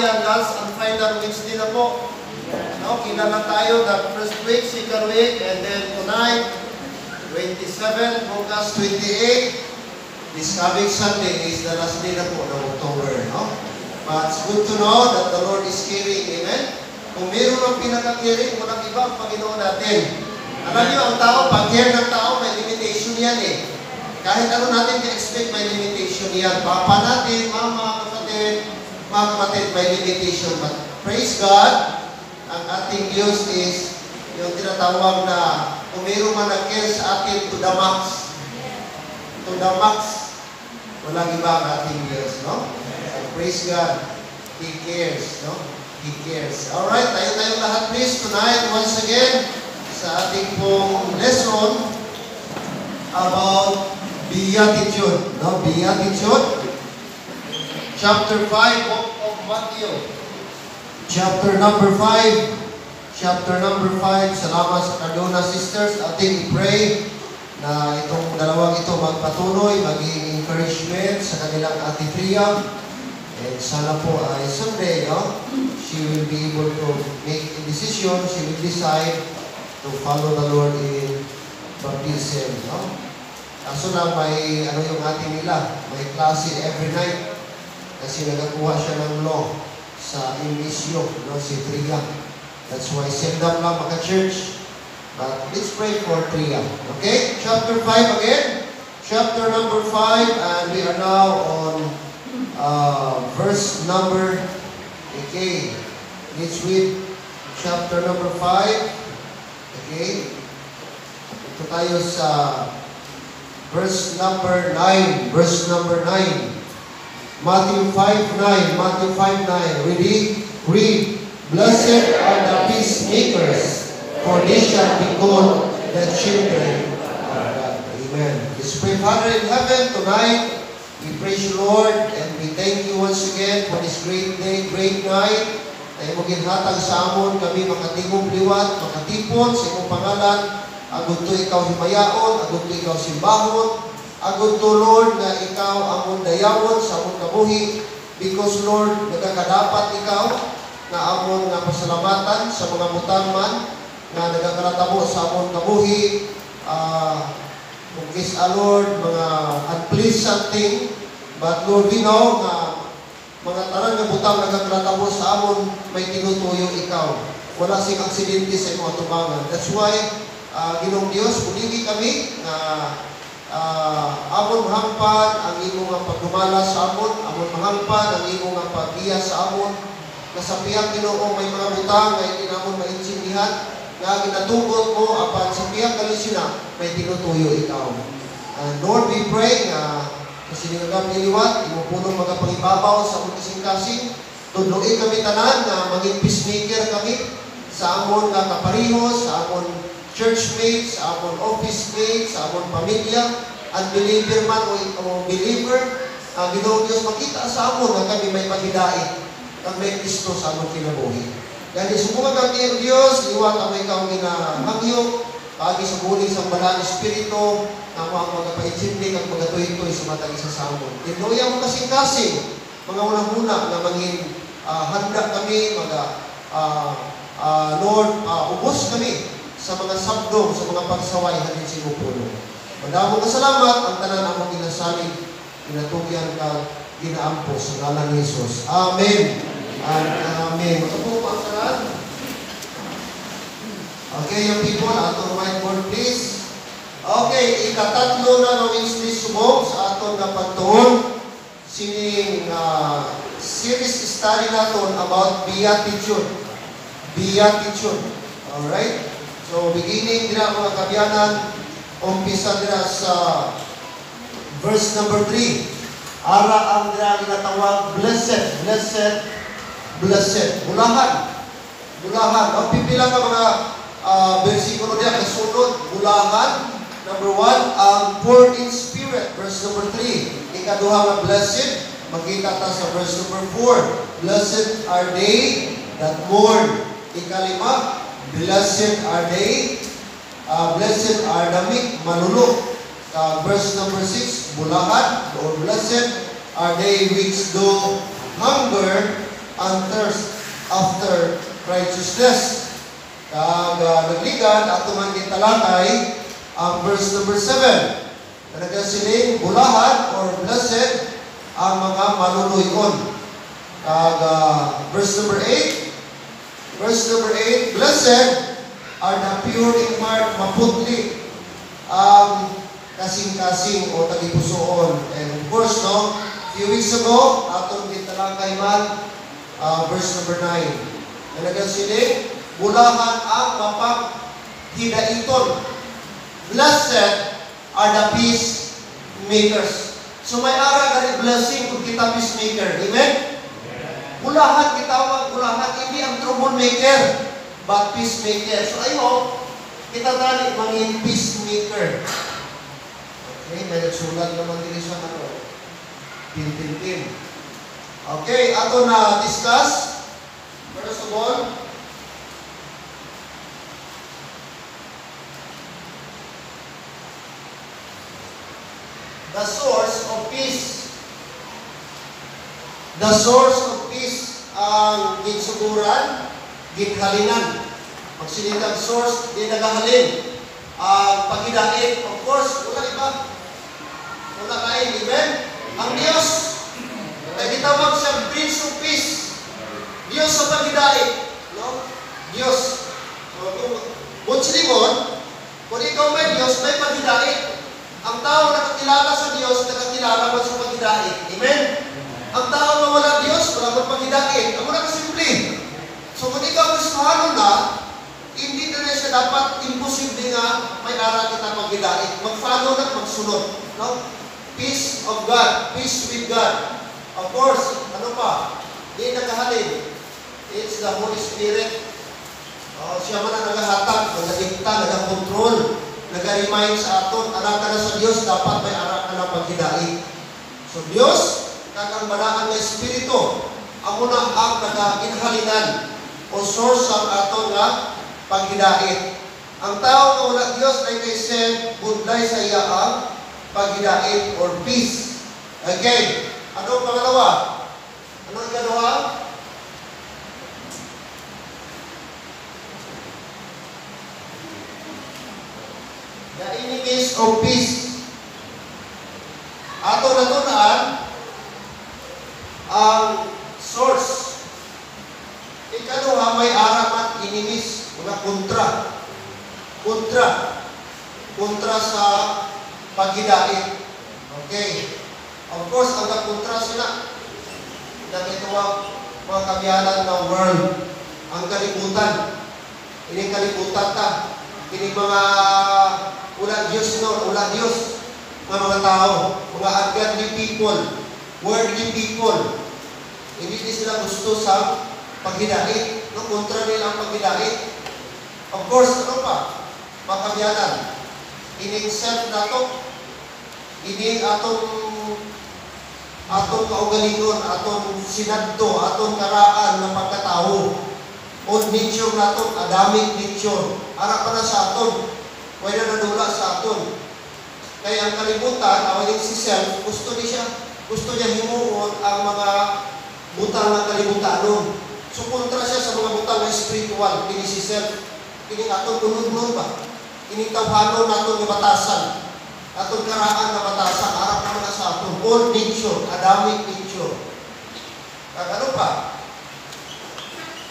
ang last and final Wednesday na po. No, kailan na tayo, the first week, second week, and then tonight, 27, bukas 28. This coming Sunday is the last day na po ng October, no? But it's good to know that the Lord is caring, amen? Kung mayroon ang pinaka-caring, walang iba ang Panginoon natin. Alam niyo, ang tao, pag-care ng tao, may limitation yan eh. Kahit ano natin ka-expect, may limitation yan. Papa natin, mama, kapatid, mga kapatid, may limitation. But praise God, ang ating Diyos is yung tinatawag na kung mayroon man nag-care sa atin to the max. To the max. Walang iba ang ating Diyos, no? So, praise God. He cares, no? He cares. Alright, tayo lahat please tonight once again sa ating pong lesson about Beatitude. No? Beatitude. Chapter 5 of Matthew. Chapter number 5. Chapter number 5. Salamat sa Cardona Sisters. Ating i-pray na itong dalawang ito magpatuloy, maging encouragement sa kanilang Ate Tria. And sana po ay someday, no? She will be able to make a decision. She will decide to follow the Lord in baptism, no? Kaso lang may yung ating nila, may klase every night kasi nagakuha siya ng law sa Inisyo, no? Si Tria. That's why send them lang maka-church. But let's pray for Tria. Okay? Chapter 5 again. Chapter number 5, and we are now on verse number, okay, let's read chapter number 5, okay, ito tayo sa verse number 9, Matthew 5:9, read, blessed are the peacemakers, for they shall be called the children of God. Amen. Let's pray. Father in heaven, tonight, we praise you, Lord, and we thank you once again for this great day, great night, na imong ginhatag sa amon kami makatingog liwat, makatipon sa imong pangalan. Agud to ikaw himayaon, agud to ikaw simbahon, agud to, Lord, na ikaw amon dayawon sa amon kabuhi, because, Lord, nagakadapat ikaw na amon nga pasalamatan sa mga butang man nga nagakaratabo sa amon kabuhi. Kung is Lord, mga unpleasant thing, but Lord, we know na mga tanan nga butang nagaglatabo sa amon, may tinutuyo ikaw. Wala sing aksidente sa imong atubangan. That's why, Ginoong Diyos, puligi kami na amon mahampan ang imong nga pagdumala sa amon, amon mahampan ang imong nga pagbiya sa amon, nasapiyang Ginoo may mga butang nga hindi namon maintindihan, nga ginatugot mo apan sa piyang kalisina may tinutuyo ikaw. And Lord, we pray na kasi nagagam niliwat, imupunong mga pangibabaw sa among kasing-kasing, tudloin kami tanan na maging peacemaker kami sa amon nga kaparihos, sa amon churchmates, sa amon office mates, sa amon pamilya, unbeliever man o believer. Ginoong Diyos, makita sa amon nga kami may paghidain kag may Kristo sa amon kinabuhi. Dahil subukan kami ang Diyos, liwat ang ikaw ginahangyo, pagi sa buling sa banal Espiritu, na mo ang magpaitsindi kag magatuloy sa matag isa sa amon. Tinuya mo kasing-kasing, mga unang-una na mangin handa kami, Lord, ubos kami sa mga sabdong, sa mga pagsaway halin sa imupuno. Madamo ka salamat, ang tanan among ginasalig, ginatugyan ka, ginaampo sa ngalan ni Jesus. Amen. Amen. Matupo po ang tanan. Okay, yung people, atong whiteboard please. Okay, ikatatlo na ng Wednesday subong sa aton na pagtuon. Sining series study naton about Beatitude. Beatitude. Alright? So, beginning dira mga kabyanan, umpisa dira sa verse number 3. Ara ang dira ginatawag blessed, blessed, blessed. Bulahan. Bulahan. O, pipila ka mga versikulo niya kasunod. Bulahan. Number 1, poor in spirit. Verse number 3. Ikaduha nga blessed. Makita ta sa verse number 4. Blessed are they that mourn. Ikalima, blessed are they. Blessed are the meek, manunok. Verse number 6, bulahan or blessed are they which do hunger and thirst after righteousness. Nagligan, ato man gitalakay, ang verse number 7. Nagasiling, bulahan or blessed ang mga manunuyon. Verse number 8. Verse number 8, blessed are the pure in heart, maputli ang kasing-kasing o tagipusoon. And of course, no, few weeks ago, atong gitalakay man, verse number 9. Nagasiling, bulahan ang mapaghidaiton. Blessed are the peacemakers. So may ara gani blessing kung kita peacemaker. Amen? Bulahan, kitawag bulahan, hindi ang troublemaker, but peacemaker. So I hope, kita tali maging peacemaker. Okay, may nagsulat naman din sa pin. Okay, ato na discuss. First of all, the source of peace. The source of peace ang ginsuguran, ginhalinan. Pag sinitag source, di nagahalin. Pagidait, of course, wala iba. Wala kain, amen? Ang Diyos, ay gitawag siya Prince of Peace. Diyos sa pagidait. No? Diyos. So, kung silingon, kung ikaw may Diyos, may pagidait. Ang tao nakakilala sa Diyos, nakakilala mo sa pagidait. Amen? Ang tao na wala Diyos, wala mo pagidait. Ang muna kasimple. So kung ikaw Kristohanon na, hindi na siya dapat imposible nga may ara kita pagidait. Mag-follow na, magsunod. No? Peace of God. Peace with God. Of course, ano pa? Di nagahalin. It's the Holy Spirit. Siya man ang nagahatag, nagadikta, nagakontrol. Nag-remind sa aton, anak ka na sa Diyos, dapat may anak ka na paghidait. So Diyos, kakangbanaan ng Espiritu, ang muna ang nag-inhalinan o source ang aton na paghidait. Ang tao na wala Diyos, like I said, budlay sa iya ang paghidait or peace. Again, ano pangalawa? Ano ang ganawa? The enemies of peace. Ato natunan ang source. Ikaduha may araman enemies, mga kontra. Kontra sa paghidait. Okay. Of course, ang kontra sila. Nagituwag mga kabiyanan ng world. Ang kalibutan. Ini kalibutan ta. Ini mga wala Diyos no, wala Diyos mga tao, mga ungodly people, worldly people. Hindi sila gusto sa paghidait, no? Kontra nila ang paghidait. Of course, ano pa? Makabiyanan. Ining self nato, ining atong kaugalingon, atong sinadto, atong karaan ng pagkatao. Old nature nato, Adamic nature. Ara pa na sa aton. Pwede na nadula sa aton. Kaya ang kalibutan, awaling si self, gusto niya himuon ang mga butang na kalibutanon. So kontra siya sa mga butang na spiritual. Kini si self, kini aton tunod-tunod ba? Kini tawhanon naton ng batasan. Aton karaan na batasan, harap naman na sa aton. Old nature, Adamic nature. Ano pa?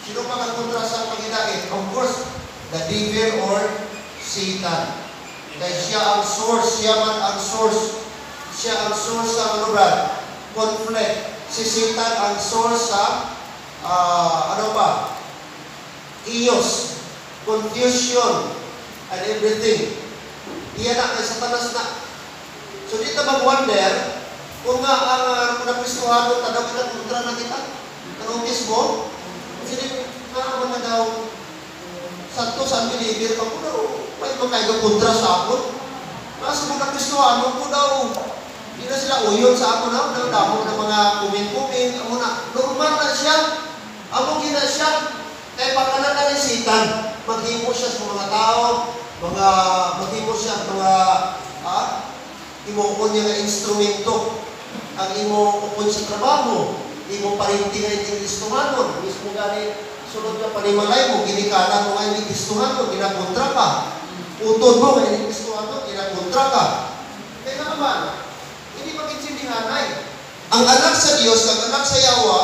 Sino pa kontra sa paghidait? Of course, the devil or Satan. Dahil siya ang source, siya man ang source. Siya ang source sa ano brad? Conflict. Si Satan ang source sa chaos, confusion, and everything. Iyan na, kay Satanas na. So dito mag-wonder, kung nga ang Kristohanon, tadaw kontra na kita, kanotis mo, kasi naman na daw, santo sa believer pa ko daw, may magkaiga kontra sa ako. Kasi mga Kristohanon ko daw, hindi na sila uyon sa ako na, damo na mga kumin-kumin, amo na, normal na siya, amo gina siya, kaya pagkanan na ni Satan, maghimo siya sa mga tao, maghimo siya mga, imuukon niya nga instrumento, ang imuukon sa trabaho, imo parinti nga hindi Kristohanon. Mismo gani, sunod nga panimalay mo, ginikala mo nga hindi Kristohanon, ginakontra ka. Utod mo nga hindi Kristohanon, ginakontra ka. Kaya naman, hindi maginsindihan ay. Ang anak sa Diyos, ang anak sa Yawa,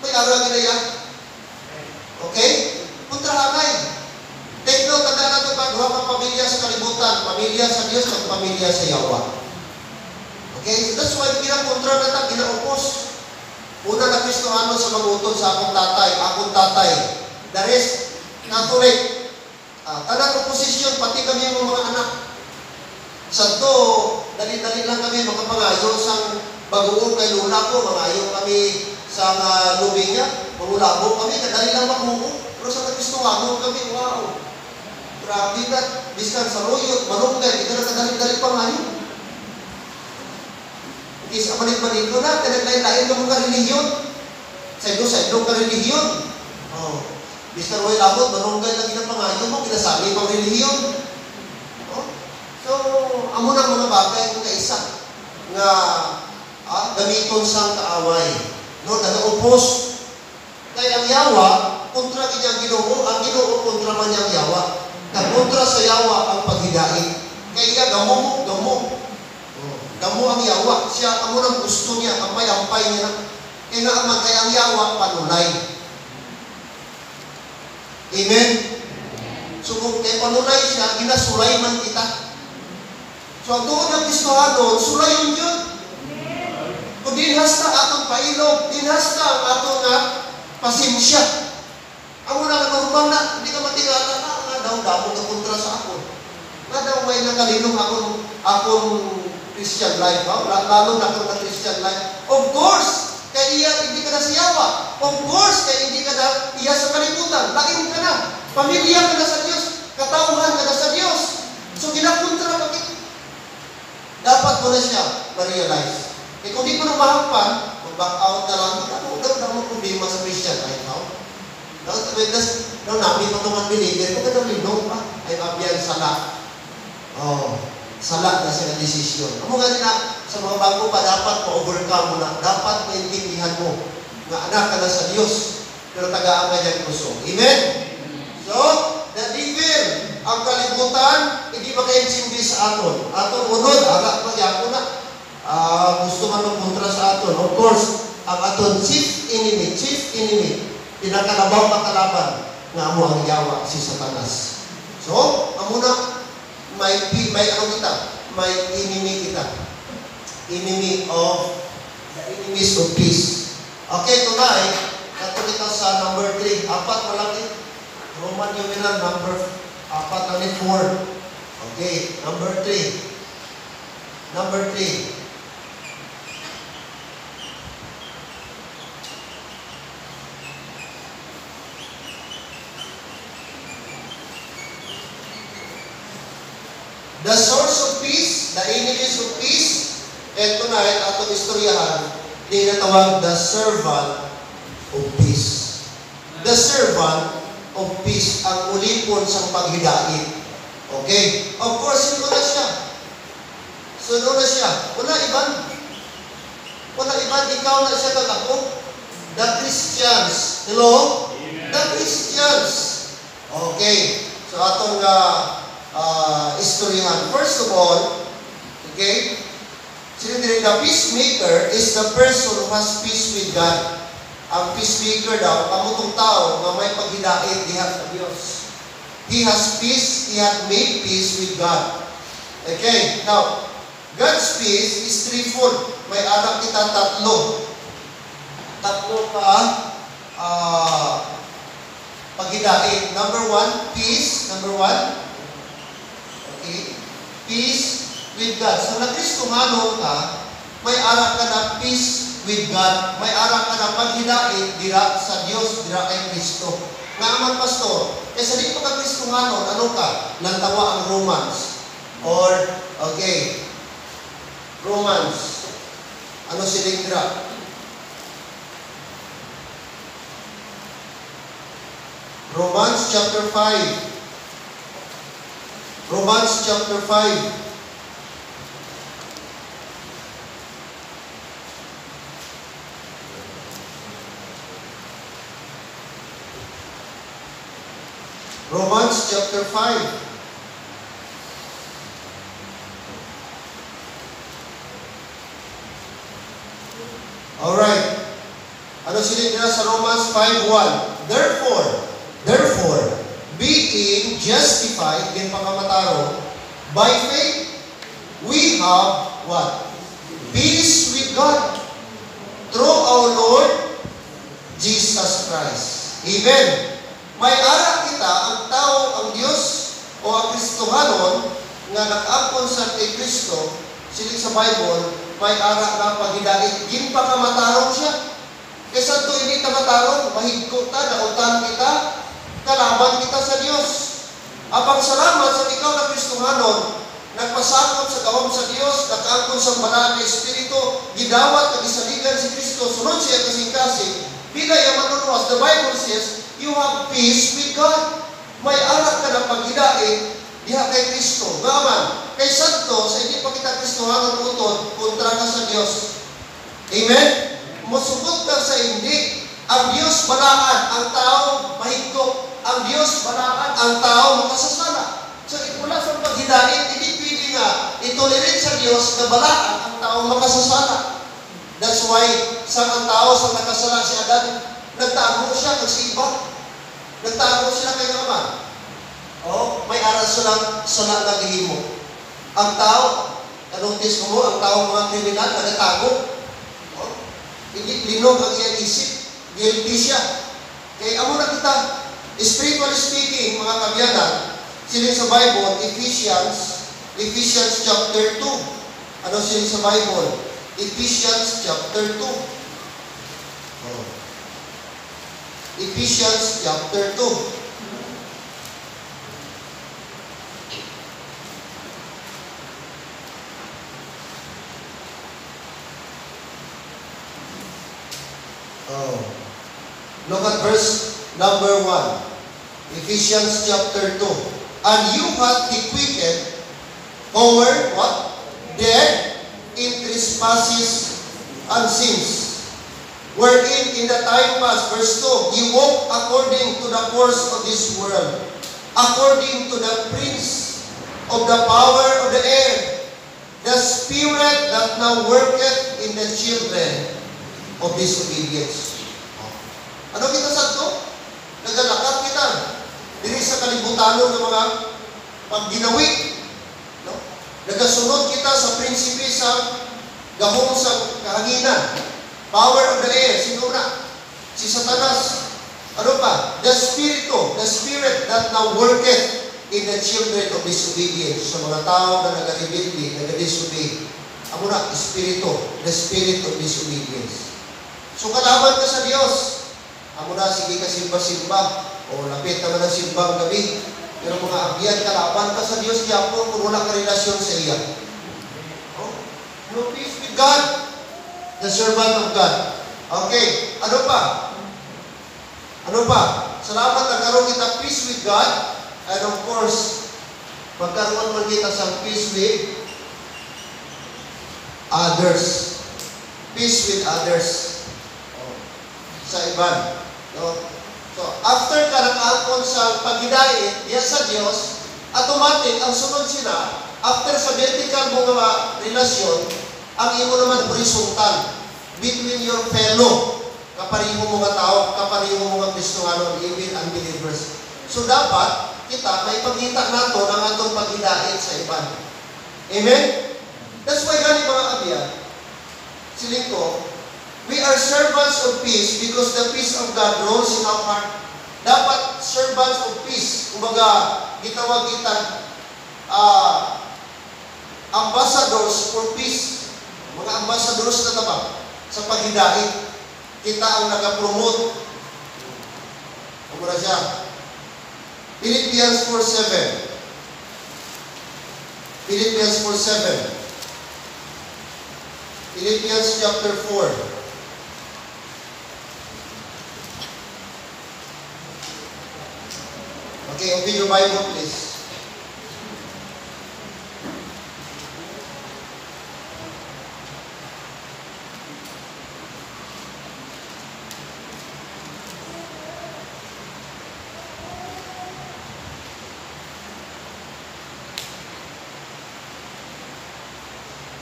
may araw ginaya. Okay? Kontrahan ay. Take note, tanda na ito duha pang pamilya sa kalibutan, pamilya sa Diyos at pamilya sa Yawa. Okay? So that's why ginakontra na ito, ginaupos. Una na Kristohanon sa magutod sa akong tatay. The rest, Catholic. Tanang oposisyon, pati kami yung mga anak. Sa to, dali-dali lang kami makapangayo sa bagoong kay lula ko, mangayo kami sa lubing niya, mangulabo kami, kadali lang makuho. Pero sa Kristohanon kami, wow. Grabe na, biskan sa royot, manunggay, ito na kadali-dali pangayo. Sa manit-manit ko na, tinaglayin-layin ka mga relihiyon. Sa idong ka relihiyon. Mr. Roy Labot, manunggay lang ginapangayo mo, kinasali pang relihiyon. So, amo na mga bagay kung kaisa nga gamiton sang kaaway. No, nag-opos. Kaya ang Yawa, kontra kanyang Ginoo, ang Ginoo kontra man niyang Yawa. Kontra sa Yawa ang paghidait. Kaya gamo. Damo ang Yawa, siya amo nang gusto niya, ang may-ampay niya. Kaya naman kaya ang Yawa, panulay. Amen? So kung kaya panulay siya, ginasulay man kita. So ang tuon ng Kristohanon, sulayon yun. Kung dinhasta atong pailog, dinhasta ang atong nga pasensya. Amo na normal na, hindi ka matingala nga daw damo ka kontra sa ako. Nga daw may nakalinong akong Christian life, lalo na kung na Christian life. Of course, kaya iya, hindi ka na sa Yawa. Of course, kaya hindi ka na iya sa kalibutan. Laking ka na. Pamilya ka na sa Diyos. Katauhan ka na sa Diyos. So, ginakontra ka kita. Dapat mo na siya ma-realize. Eh, kung di ko na mahampan, mag-back out na lang, daw mo problema sa Christian life, no? Daw namin mga believer, kung daw linog pa, ay mabiyang sala. Sala na siya na desisyon. Amo nga na, sa mga bago pa, dapat ma-overcome mo na. Dapat maintindihan mo na anak ka na sa Diyos, pero tagaan ka dyan puso. Amen? So, the devil, ang kalibutan, hindi makaintindi sa aton. Aton unod, magyako na. Gusto man magkontra sa aton. Of course, ang aton chief enemy, pinakalabaw makalaban, nga amo ang Yawa, si Satanas. So, amo na, may ano kita, may enemy kita. Enemy of, the enemies of peace. Okay, tonight, nato kita sa number 3. 4 malaki. Roman numeral number 4 lang 4. Okay, number 3. Number 3. The source of peace, the enemies of peace, and tonight, atong istoryahan, tinatawag the servant of peace. The servant of peace, ang ulipon sa paghidait. Okay? Of course, sino na siya? Sino na siya? Wala iban. Ikaw na siya kag ako. The Christians. Hello? Amen. The Christians. Okay. So, atong istoryahan. First of all, okay, the peacemaker is the person who has peace with God. Ang peacemaker daw, kamutong tao na may paghidait diha sa Diyos. He has peace, he has made peace with God. Okay, now, God's peace is threefold. May anak kita tatlo. Tatlo ka paghidait. Number 1, peace. Number 1, okay, peace with God. So, nag-Kristohanon ka, may arak ka na peace with God, may arak ka na paghidait dira sa Diyos, dira kay Kristo. Nga man, pastor, sa di pa ka-Kristohanon, ano ka? Lantawa ang Romans. Or, okay, Romans. Ano siling dira? Romans chapter 5. Romans chapter 5. Romans chapter 5. Alright. Ano silid nila sa Romans 5:1? Therefore, being justified, din pangamatarong, by faith, we have what? Peace with God through our Lord Jesus Christ. Amen. May ara kita ang tao, ang Diyos o ang Kristohanon nga nag-angkon sa kay Kristo, siling sa Bible, may ara na paghidait. Din pangamatarong siya. Kaysa ito hindi ka matarong, mahigko ta, nautan kita, kalaban kita sa Diyos. Apang salamat sa ikaw na Kristohanon, nagpasakop sa gawam sa Diyos, nakaangkon sa banal na Espiritu, gidawat, nagisaligan si Kristo, sunod siya kasing-kasing, bila yung manunuwas, the Bible says, you have peace with God. May anak ka na paghidait, diha kay Kristo. Gaman, kay Santo, sa hindi pa kita Kristohanon utod, kontra ka sa Diyos. Amen? Musubot ka sa hindi. Ang Diyos balaan, ang tao mahigko. Ang Diyos balaan, ang tao makasasala. So, mula sa paghidait, hindi pwede nga itolerate sa Diyos na balaan ang tao makasasala. That's why, sa ang tao sa nakasala si Adan, nagtago siya kasi iba. Nagtago sila kay naman. Oh, may aral silang sala na gihimo. Ang tao, notice mo, ang tao mga kriminal, nagtago. Oh, hindi linog ang iyang isip. Guilty siya. Kaya amo na kita, spiritually speaking, mga kabyanan, siling sa Bible, Ephesians chapter 2. Ano siling sa Bible? Ephesians chapter 2. Oh. Ephesians chapter 2. Oh. Look at verse number 1. Ephesians chapter 2. And you have he quickened who were what? Dead in trespasses and sins, wherein in the time past, verse 2, you walk according to the course of this world, according to the prince of the power of the air, the spirit that now worketh in the children of disobedience. Ano kita sa ito? Nagalakat kita. Dili sa kalibutan ng mga pagginawi. No? Nagasunod kita sa prinsipe sa gahong sa kahanginan. Power of the air. Sino na? Si Satanas. Ano pa? The spirit that now worketh in the children of disobedience. Sa mga tao na nag-rebelde, nag-disobey. Amo na, espiritu. The spirit of disobedience. So kalaban ka sa Diyos. Amo na, sige ka simba-simba. O lapit naman ang simbang gabi. Pero mga abyan, kalaban ka sa Diyos, yapon kung wala ka relasyon sa iya. Oh, no peace with God. The servant of God. Okay, ano pa? Ano pa? Salamat nagkaroon kita peace with God. And of course, magkaroon man kita sa peace with others. Peace with others. Oh, sa iban. No? So, after ka nakaangkon sa paghidait, diya sa Diyos, automatic, ang sunod sila, after sa vertical mo nga relasyon, ang imo naman horizontal, between your fellow, kapariho mo nga tao, kapariho mo nga Kristohanon, even unbelievers. So, dapat, kita, may pagkita nato ng atong paghidait sa iban. Amen? That's why gani mga kabyan, siling ko, we are servants of peace because the peace of God rules in our heart. Dapat servants of peace. Kumbaga, gitawag kita ambassadors for peace. Mga ambassadors na taba sa paghidait. Kita ang nag-promote. Kumbaga siya. Philippians 4:7. Philippians 4:7. Philippians chapter 4. Okay, open your Bible, please.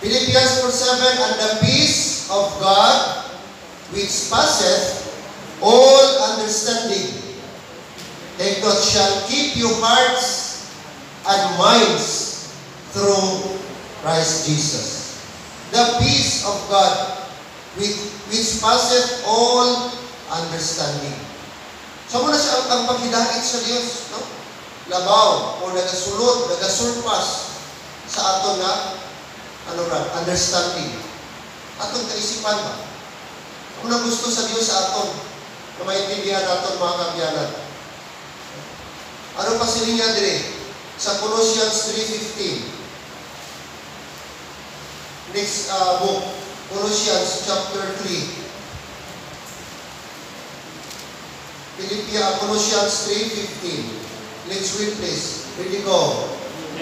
Philippians 4:7, and the peace of God, which passeth all understanding, take note, shall keep your hearts and minds through Christ Jesus. The peace of God, which passeth all understanding. So muna siya ang paghidait sa Diyos, no? Labaw, o nagasulod, nagasurpas sa aton na, understanding. Atong kaisipan ba? Kung na gusto sa Diyos sa aton, na maintindihan aton mga kabyanan. Ano pa siling niya dire? Sa Colossians 3:15. Next book, Colossians chapter 3. Colossians 3:15. Let's read please. Ready go.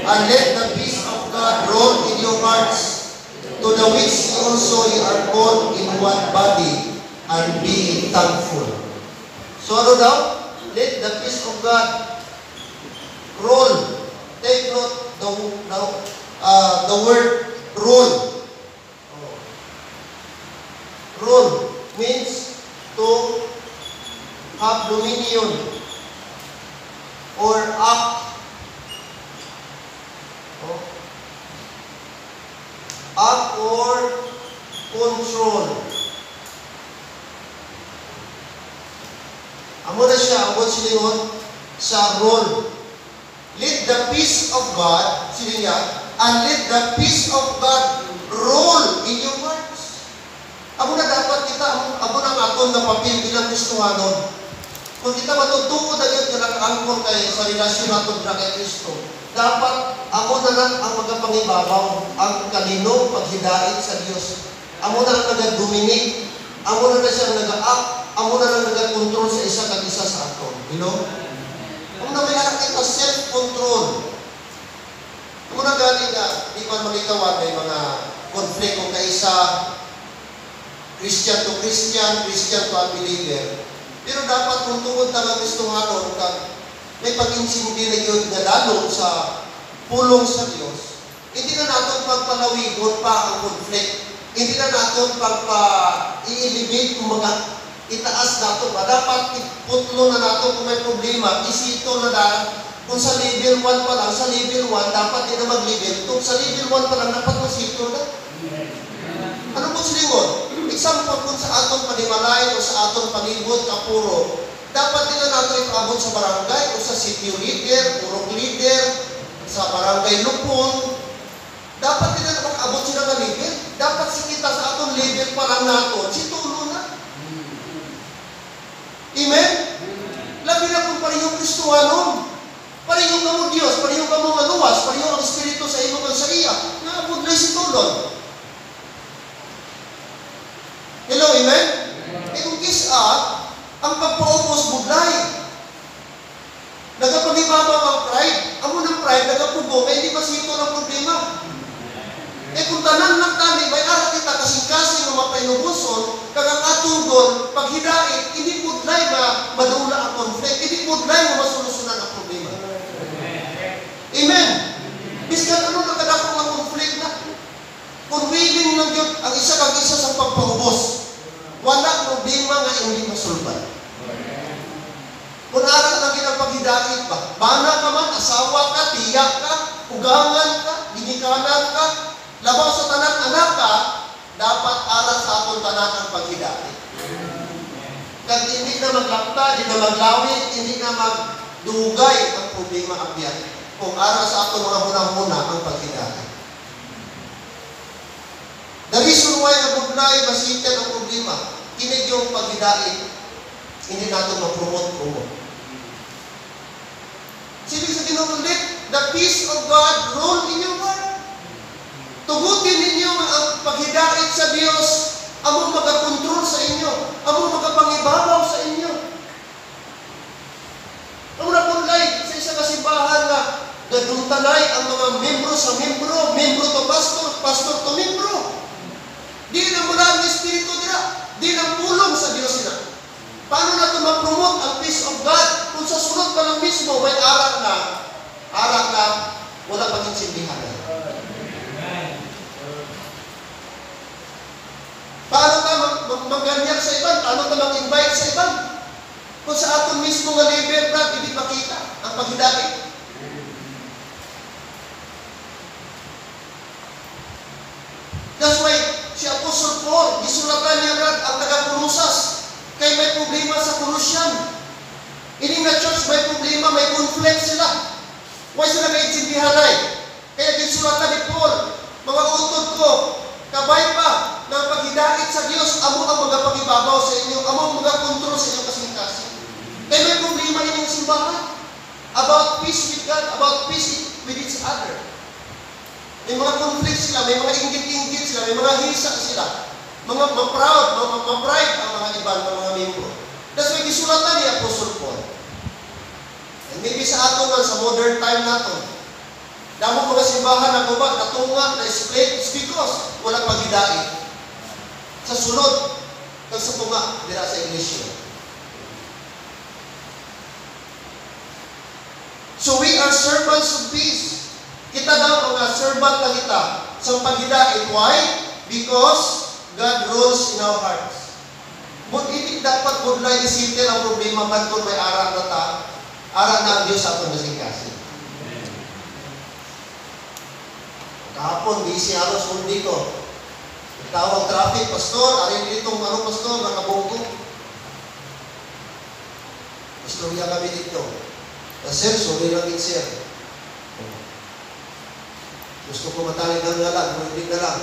And let the peace of God rule in your hearts, to the which also ye are called in one body, and be thankful. So ano daw? Let the peace of God rule. Take note the word rule. Rule means to have dominion or act. Act or control. Amo na siya, abot silingon sa role. Let the peace of God, sila niya, and let the peace of God rule in your hearts. Amo na dapat kita, amo na aton na papel bilang Kristohanon. Kung kita matutuo na yun, na nakaangkor kayo sa relasyon natin na kay Kristo, dapat amo na lang ang magapangibabaw, ang kalino, paghidait sa Diyos. Amo na lang nag-dominate, amo na siya nag-act, amo na lang nag-control sa isa kag isa sa aton. You know? Amo na may anak kita self-control. Amo na galing nga, di man malikawan may mga conflict kung kaisa, Christian to Christian, Christian to unbeliever. Pero dapat kung tungod na ng Kristohanon, may pag-insindi na yun na lalo sa pulong sa Diyos, hindi na natin pagpalawigon pa ang conflict. Hindi na natin i-elevate kung itaas natin ba. Dapat iputlo na natin kung may problema, isito na dahil kung sa level 1 pa lang, sa level 1, dapat din na mag-level 2. Sa level 1 pa lang, dapat masito na. Ano po silingon? Example, kung sa atong panimalay o sa atong palibot, kapuro, dapat din na natin ipabot sa barangay o sa city leader, purong leader, sa barangay lupon. Dapat din na makabot sila na level. Dapat sikita sa atong level pa lang natin, si tulo na. Amen? Labi na kung parehong Kristohanon. Parehong ka mo Diyos, parehong ka mo maluwas, parehong ang Espiritu sa imo kang sa iya. Naabot na si tulon. Hello, amen? Kung kisa, ang pagpaubos budlay. Nagapangibabaw ang pride. Amo ng pride, nagapugo, kaya hindi masito ng problema. Kung tanan lang tani, may ara kita kasing-kasing ng mapainubuson, kagang atunggon, paghidait, hindi budlay na madula ang conflict, hindi budlay na masolusyonan ang problema. Amen? Biskan ano nakadakong ang conflict na? Kung willing lang yun, ang isa kang isa sa pagpaubos, wala problema nga hindi masulban. Kung aral lang yun ang paghidait ba? Bana ka man, asawa ka, tiyak ka, ugangan ka, ginikanan ka, labaw sa tanan anak ka, dapat aral sa atong tanan ang paghidait. Kag hindi na maglakta, hindi na maglawit, hindi na magdugay ang problema ang biyan. Kung aral sa atong mga hunang-huna ang paghidait. The reason why nabudlay, masitan ang problema, kinig yung paghidait, hindi natin ma-promote. Sibig sa kinukulit, the peace of God rule in your heart. Tugutin ninyo ang paghidait sa Diyos, among magakontrol sa inyo, among magapangibabaw sa inyo. Ang nabudlay sa isa kasimbahan na gaduntanay ang mga membro sa membro, membro to pastor, pastor to membro. Di na mula ang Espiritu nila. Di na pulong sa Diyos nila. Paano na ito ma-promote ang peace of God? Kung sa sunod pa lang mismo, may arak na, wala pang insindihan. magganyak sa iban, ano na mag-invite sa iban. Kung sa aton mismo nga level, brad, hindi makita ang paghidait. That's why, si Apostle Paul, gisulatan niya, brad, ang taga-Colosas, kay may problema sa Colossian. Ini nga church, may problema, may conflict sila. Why sila kaintindihan ay? Kaya gisulatan ni Paul, mga utod ko, kabay pa ng paghidait sa Diyos, amo ang mga pagibabaw sa inyo, amo ang mga kontrol sa inyong kasing-kasing. Kaya may problema inyong simbahan about peace with God, about peace with each other. May mga conflict sila, may mga inggit-inggit sila, may mga hisa sila, mga ma-proud, ma-pride ang mga ibang mga membro. That's why gisulatan ni Apostle Paul. And maybe sa ato man, sa modern time nato, damo mga simbahan na guba, natunga, na-split, it's because walang paghidait. Sa sunod, kag sa tunga, dira sa iglesia. So we are servants of peace. Kita daw mga servant na kita sa paghidait. Why? Because God rules in our hearts. Hindi dapat budlay isitil ang problema man kung may aral na ta, aral na ang Diyos sa atong nasingkasin. Kahapon, busy halos mundi ko. Tawag traffic, pastor, arin ditong pastor, nakabungko. Istorya kami dito. Sir, sorry lang it, sir. Gusto ko matali ng ngalan, hindi na lang.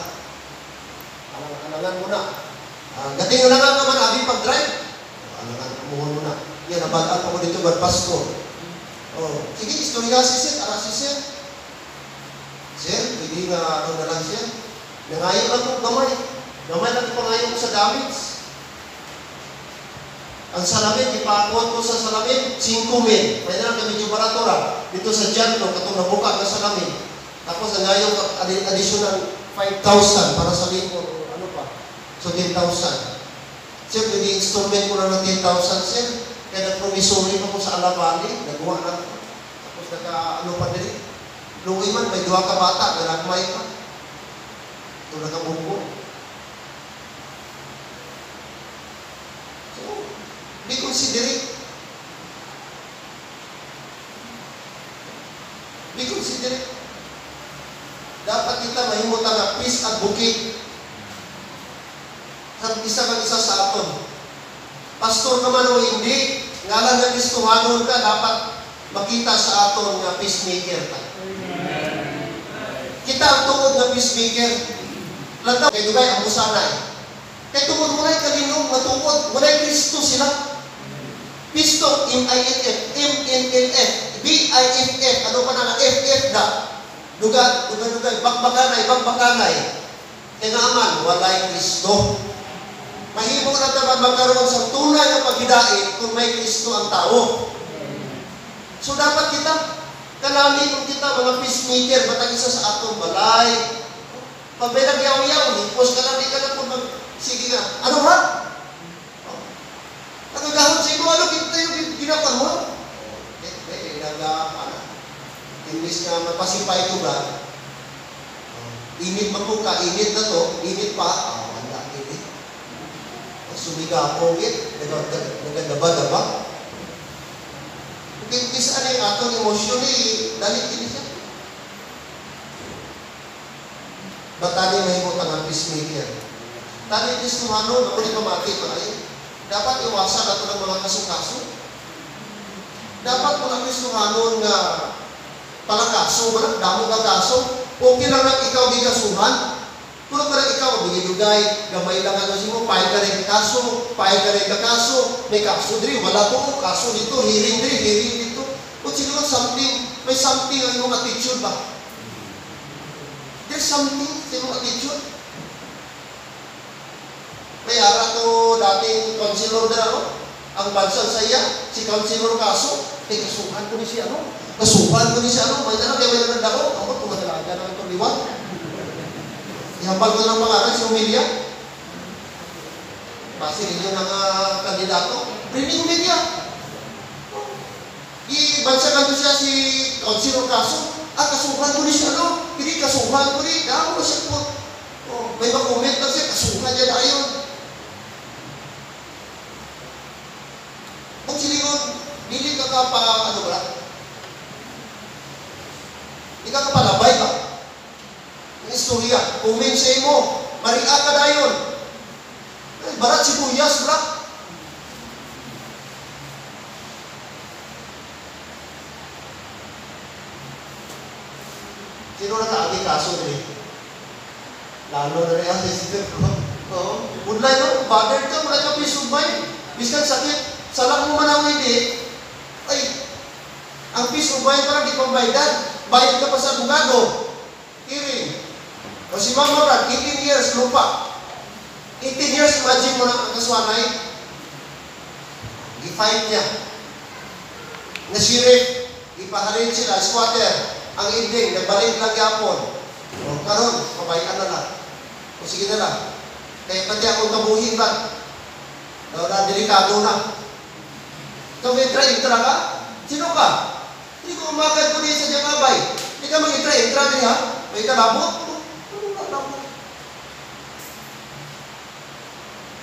Alangan mo na. Gating na lang naman, abi pag-drive. Alangan, kumuha mo na. Yan, nabataan pa ko dito, bad pastor. Sige, istorya si sir, ara si sir. Sir, hindi na na lang siya. Nangayon lang kong gamay. Gamay lang pangayon ko sa damage. Ang salamin, ipakuha ko sa salamin, 5,000. Pwede lang kami yung baratora. Dito sa Janto, katong nabuka na salamin. Tapos nangayon additional 5,000 para sa lingkod. Ano pa? So 10,000. Sir, pwede installment ko na ng 10,000, sir. Kaya nag-promissory pa ko sa Alabali. Nagawa na ko. Tapos pa din. Lungi man, may 2 ka bata, nalagmay pa. Ito nagabungko. So, be considerate. Be considerate. Dapat kita mahimutang na peace advocate. Sa isa sa aton. Pastor ka man o hindi, ngalan ng Kristohanon ka, dapat makita sa aton nga peacemaker ka. Kita ang tungod na peacemaker. Lantaw, kay Dugay, ang musanay. Kay tungod mo na'y kalinong matungod, mo na'y Kristo sila. Pisto, M-I-N-F, M-N-N-F, B-I-F-F, ano pa na, F-F na. Dugay, bagbakanay. Kaya naman, walay Kristo. Mahimo na naman magkaroon sa tunay na paghidait kung may Kristo ang tao. So dapat kita, kanami kung kita mga peacemaker, batang isa sa atong balay. Pag may nagyaw-yaw, hipos ka lang, di ka na po sige nga. Ano ha? Nagagahon sa imo, ano yung ginawa mo? Imbis na mapasipay ko ba? Init magbuka, init na to, init pa. Wala, init. Sumiga ako, nagdaba-daba. Kisa ano yung atong emosyon dalit din siya. Ba't tani mahimutang ang peacemaker? Tani Kristohanon, ako ni pamati pa kayo. Dapat iwasan nato ng mga kaso-kaso. Dapat mo na Kristohanon nga palakaso, damo ka kaso. Okay lang na ikaw gigasuhan. Kung parang ikaw, bigidugay, gamay lang ano siya mo, pahit ka rin kaso, may kaso diri, wala to, kaso dito, hearing dito. Kung siguro may something ang iyong attitude ba? There's something sa iyong attitude. May ara to dating konsilor na ang bansang saya, si konsilor kaso, kasuhan ko ni siya, may nalang dako, ako tumadalaga naman itong liwan. Ihambal ko ng pangalan si Umilia. Base ninyo ng kandidato. Reading media. Ibansagan ko siya si Councilor Kaso. Kasuhan ko ni siya, Hindi kasuhan ko ni. Damo siya po. May makomment na siya, kasuhan niya na yun. Dili ka ka pa, ano ba? Di ka palabay ka. Ang istorya, kumin sa imo, maria ka dayon. Ay, barat sibuyas, bra. Sino na kaagi kaso rin? Lalo na rin ang sister ko. Oo. Mudlay no, bother ka, mula ka pisubay. Biskan sakit, salak mo man ang hindi, ay, ang peace of mind parang di pambayad. Bayad ka pa sa abogado. Hearing. O si Mama Brad, 18 years lupa. 18 years, imagine mo na ang kaswanay. I-fight niya. Nasirip, ipahalin sila, squatter. Ang ending, nagbalik lang yapon. O karon, pabayaan na lang. O sige na lang. Kaya pati akong kabuhin ba? Na delikado na. Ikaw may intra ka? Sino ka? Hindi ko umakad ko din sa Jangabay. Hindi ka mag-intra din ha? May kalabot? Ano kalabot?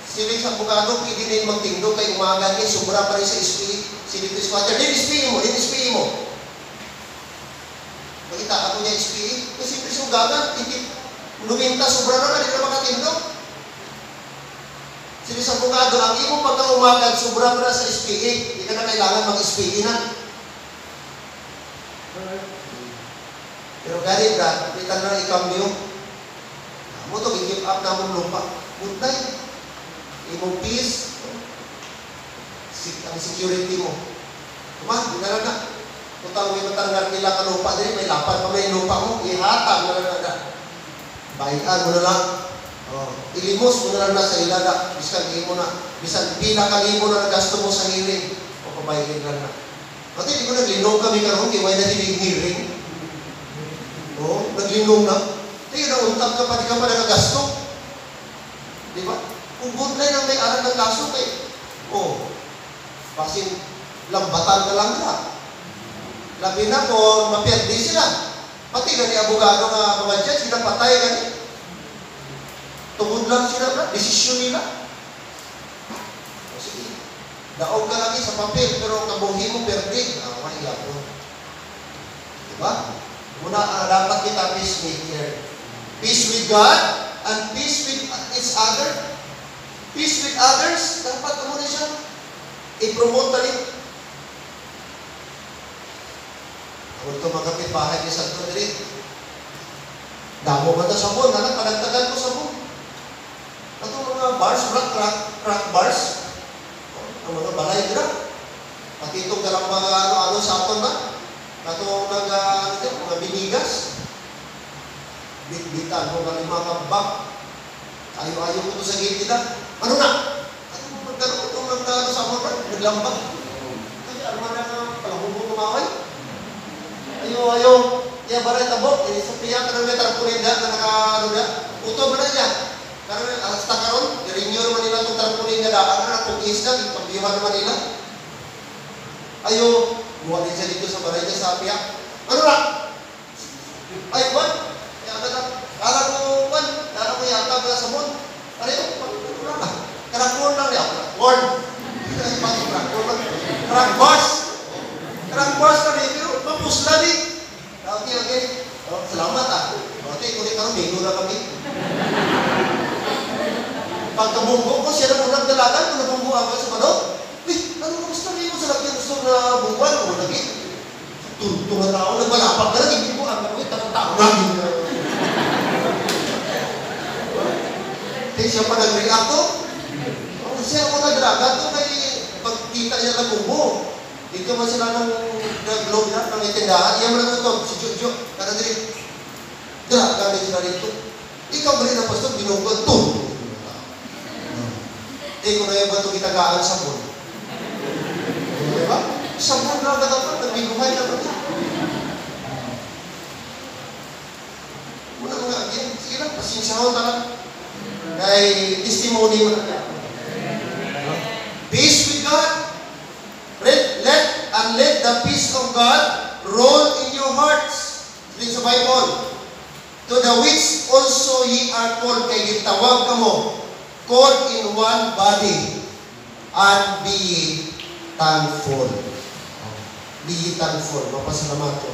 Siling sa abogado, pwede din magtingdo kay umaga niya, sobra pa rin sa SPE. Silito squatter. Din SPE mo. Makita ako niya SPE. Kasi prisugagan, luminta, sobra na, hindi na makatindo. Sili sa abogado, ang imo pagka-umagad, sobra na sa SPE. Hindi ka na kailangan mag-SPE na. Pero ganit na, kita na ikambyo. Mo to, i-give up na mong lupa. Buntay. Imong peace. Ang security mo. Kuma, di na na. Tutang may matanggal nila ka lupa din, may lapad pa may lupa mo, ihatag na na. Bayan mo na lang. Ilimos mo na lang na sa ilada. Biskan mo na. Bisan pila kalimo na nagasto mo sa hearing. O pabayin lang na. Pati di ko naglinom kami karoon, kaya may natinig hearing. Naglinom na. Kaya nauntag ka pa, di ka pa nagagasto. Di ba? Kung good line ang may aral ng kaso, pasin lambatan ka lang na. Labi na kung mapirdi sila. Pati na ni abogado nga mga judge, pinapatay ka niya. Tungod lang sila na, desisyon nila. O sige, daog ka lagi sa papel, pero kabuhi mo perdi. Mahiya po. Diba? Muna, dapat kita peacemaker. Peace with God and peace with each other. Peace with others, dapat mo na siya. I-promote na rin. Kung ito magkapit bahay ni Santo Dre, damo ba ito sabon? Nanak, panagtagal ko sabon. Ito mga bars, crack bars. Ang mga balay dira. Pati itong dalang mga ano sa aton na. Ito mga binigas. Bitbitan mo ng mga kabak. Ayaw-ayaw ko ito sa gate nila. Ano na? Ano mo magkaroon itong ano sa aton? Naglambak. Kaya ano na palahubong kumaway? Ayaw. Iya baray tabok. Ini sepiak karena may tarpunida na naka-ano na. Uto ba na niya? Karena hasta karon, i-renew naman nila itong tarpunida daan na itong isda, ipagbihan naman nila. Ayaw. Buwan din siya dito sa baray niya sa piyak. Ano na? Ay, Juan. Kala ko yata ba sa mon? Ayaw. Ano na? Karakon lang niya. Lord. Crack bars na rin. Pero mapusla rin. Okay. Salamat Okay, kunin karon bingo na kami. Pagkabunggo ko, siya na munang dalagan, kung nabunggo ako sa manok. Ano gusto niyo sa laki gusto na bungwan? O lagi? Tuntung na tao, nagmalapag ka na, hindi mo ang gawin, takang tao namin. Siya pa nag-react to. Siya ako nag-draga to, kaya pagkita niya ng bunggo. Dito man sila ng globe na, ng itindahan. Iyan mo na ito, si Jojo, kada din. Draga din sila dito. Ikaw ba rin ang pastor, binunggod to. Hindi ko na yung bato kitagaan sa sabon. Diba? Sabon lang na dapat, nagbiguhay na ba? Muna mga agin, sige lang, pasinsyahan na lang. Kay testimony mo na. Peace with God. Let the peace of God roll in your hearts. Read sa Bible. To the which also ye are called, kay gitawag ka mo, called in one body, and be thankful. digital form. Mapasalamat ko.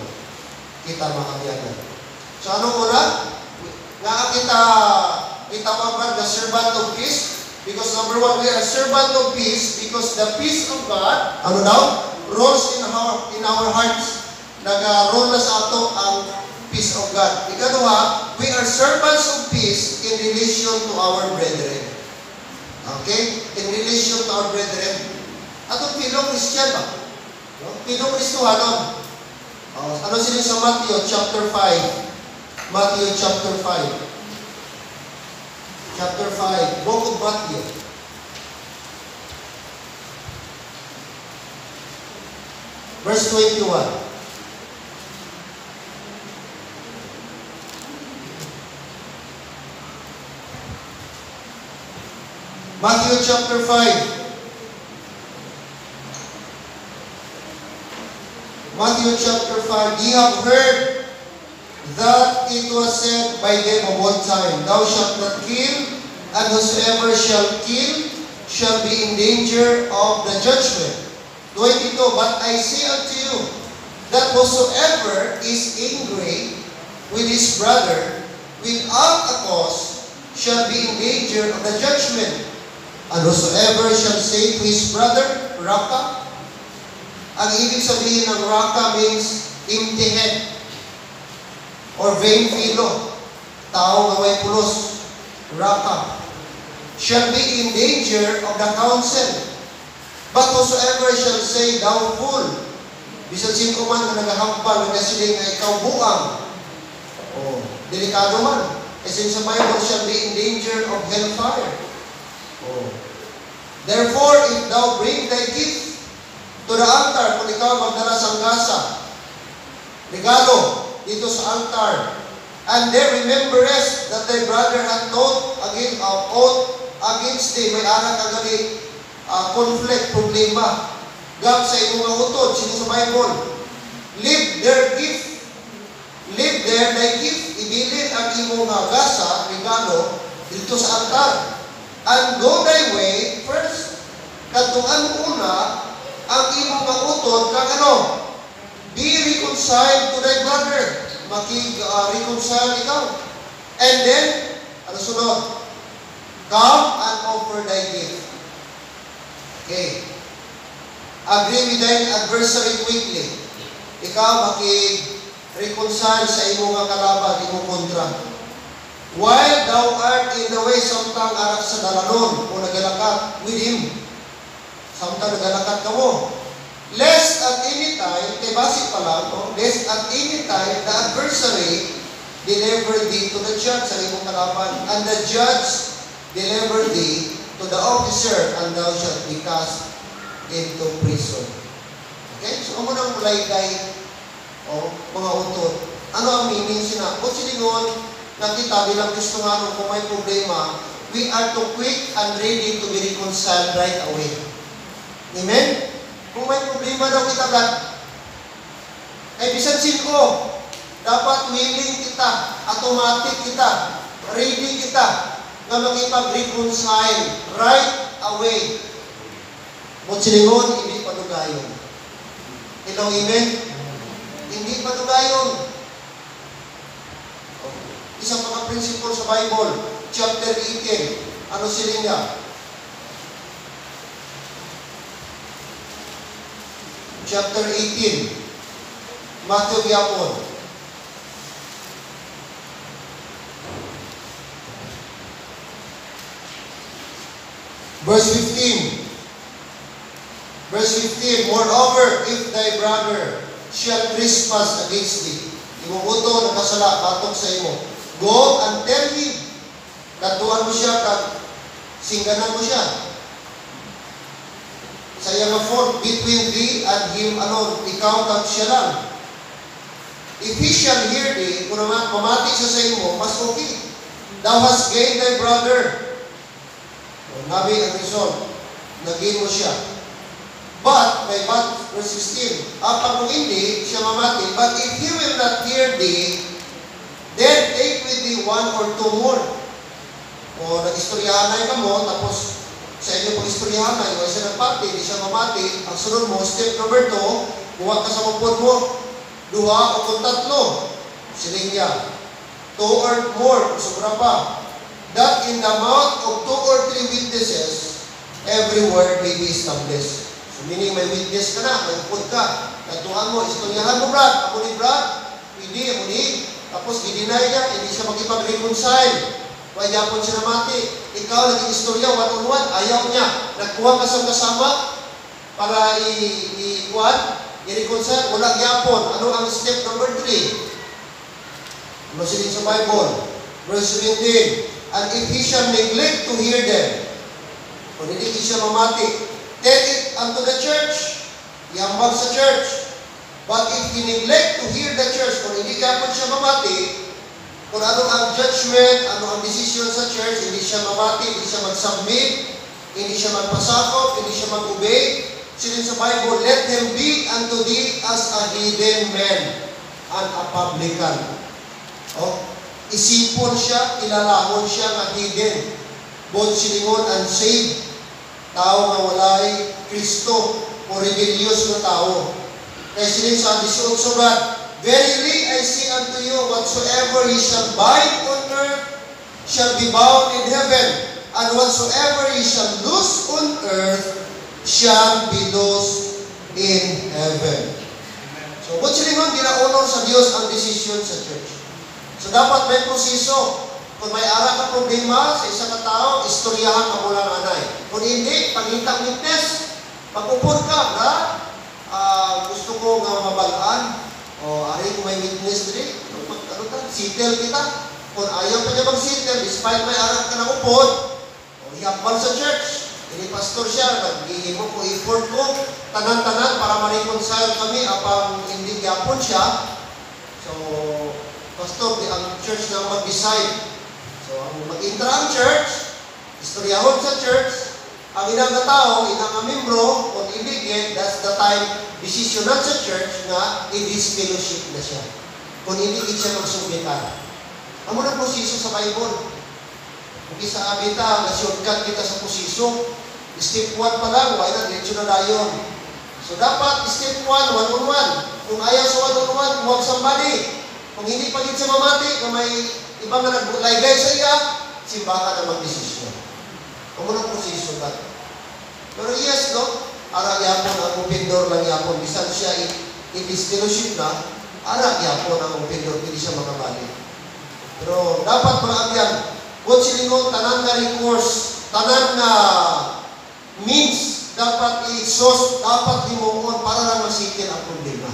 Kita makabiyagan. So anong una? Nga kita mabag na servant of peace. Because number one, we are servant of peace because the peace of God, ano daw? Rolls in our hearts. Nag-roll na sa ato ang peace of God. Ikaduha, we are servants of peace in relation to our brethren. Okay? In relation to our brethren. Atong pilong Christian ba? Pilong Kristohanon. Ano sila sa Matthew chapter 5? Matthew chapter 5. Chapter 5, Book of Matthew. Verse 21. Matthew chapter 5. Matthew chapter 5. Ye have heard that it was said by them of old time, Thou shalt not kill, and whosoever shall kill shall be in danger of the judgment. 22, But I say unto you, that whosoever is angry with his brother without a cause shall be in danger of the judgment. And whosoever shall say to his brother, Raka, ang ibig sabihin ng Raka means empty head or vain philo, tao nga way pulos, Raka, shall be in danger of the council. But whosoever shall say, Thou fool, bisan sino man na nagahambal, nagasiling nga ikaw buang, delikado man. Kasi sa Bible, shall be in danger of hellfire. Therefore, if thou bring thy gift to the altar, kung ikaw magdala sang gasa, regalo, dito sa altar, and there rememberest that thy brother hath oath against thee, may anak kagani conflict, problema, gab sa imong mga utod, sino sa Bible, leave there thy gift, ibilin ang imong gasa, regalo, dito sa altar, and go thy way first, kadtuan una, ang imong mga utod, kag ano, be reconciled to thy brother. Makig-reconcile ikaw. And then, ano sunod? Come and offer thy gift. Okay. Agree with thine adversary quickly. Ikaw makig-reconcile sa imong nga kalaban, imong kontra. While thou art in the way, samtang arak sa dalanon o nagalakat with him. Samtang nagalakat ka mo. Lest at any time, kay basic pa lang, lest at any time, the adversary deliver thee to the judge, sa imong kalaban, and the judge deliver thee to the officer, and thou shalt be cast into prison. Okay? So, amo nang mulay kay mga utod. Ano ang meaning sina? Kung silingon, nakita bilang Kristongano, kung may problema, we are to quick and ready to be reconciled right away. Amen? Kung may problema daw kita, God, ay bisan sino, dapat willing kita, automatic kita, ready kita, na makipag-reconcile right away. Mutsilingon, hindi padugayon. Hello, amen? Hindi padugayon. Isang mga principle sa Bible, chapter 18, ano siling niya? Chapter 18, Matthew Gyapon. Verse 15. Verse 15, Moreover, if thy brother shall trespass against thee, imong uto nakasala, batok sa imo, go and tell him, katuan mo siya, singganan mo siya. Sa iyang fault between thee and him alone, ikaw kag siya lang. If he shall hear thee, kung naman mamati siya sa imo, mas okay. Thou hast gained thy brother. Nabi ang result, naging mo siya. But, verse 16, apang kung hindi siya mamati, but if he will not hear thee, then take with thee one or two more. O nag-istoryahanay ka mo, tapos sa inyo pag-istoryahanay, o siya nagpati, di siya mamati, ang sunod mo, step number 2, Kuha ka sa mapod mo, duha o kung tatlo, siling niya. 2 or more, sobra pa. That in the mouth of 2 or 3 witnesses, every word may be established. So meaning may witness ka na, may upod ka. Natuhan mo, istoryahan mo, Brad. Ako ni Brad, hindi, ako ni. Tapos i-deny niya, hindi siya makipag-reconcile. Kaya po siya namati. Ikaw naging istorya, one-on-one, ayaw niya. Nagkuha ka sa kasama para i-reconcile. Walang yapon. Ano ang step number 3? Ano siling sa Bible? Verse 17. And if he shall neglect to hear them, kung hindi siya mamati, take it unto the church. Iambag sa church. But if he neglect to hear the church, kung hindi kapag siya mamati, kung ano ang judgment, ano ang decision sa church, hindi siya mamati, hindi siya mag-submit, hindi siya magpasakop, hindi siya mag-obey. Siling sa Bible, let him be unto thee as a hidden man and a publican. Isipon siya, ilalahon siya nga hidden. Both silingon and saved. Tao nga walay Kristo o rebellious na tao. Kaya siling sa 18 surat, verily I say unto you, whatsoever ye shall bind on earth shall be bound in heaven, and whatsoever ye shall loose on earth shall be loosed in heaven. So, kung silingon, gina-honor sa Diyos ang decision sa church. So, dapat may proseso. Kung may ara ka problema sa isang tao, istoryahan ka mula ng anay. Kung hindi, pagintang witness, pag-upod ka, na, gusto ko nga mabalaan, ari ko may witness din, settle kita. Kung ayaw pa niya mag-settle, despite may ara ka na upod, hiyakbal sa church. Ini pastor siya, nag-ihimo ko, effort ko, tanan-tanan para ma-reconcile kami, apang hindi yapon siya. So, pastor, ang church na mag-decide. So, ang mag-intra ang church, istoryahon sa church, ang inang na tao, inang na membro, kung iligid, that's the time, decisionan sa church na i-disfellowship na siya. Kung iligid siya magsumbitan. Ang muna proseso sa Bible. Kung isa abita, na-shortcut kita sa proseso, step 1 pa lang, why na, diretso na dayon. So, dapat, step 1, one-on-one. Kung ayaw sa one-on-one, huwag somebody. Kung hindi pa din siya mamati, kung may ibang na naglaygay sa iya, simbahan na mag-desisyon. Kung muna proseso ba? Pero yes, no? Ara yapon ang open door lang yapon. Bisan siya i-disfellowship na, ara yapon ang open door, hindi siya makabali. Pero dapat mga abyan, kung silingon, tanan na recourse, tanan na means, dapat i-exhaust, dapat himuon para lang masikin ang problema.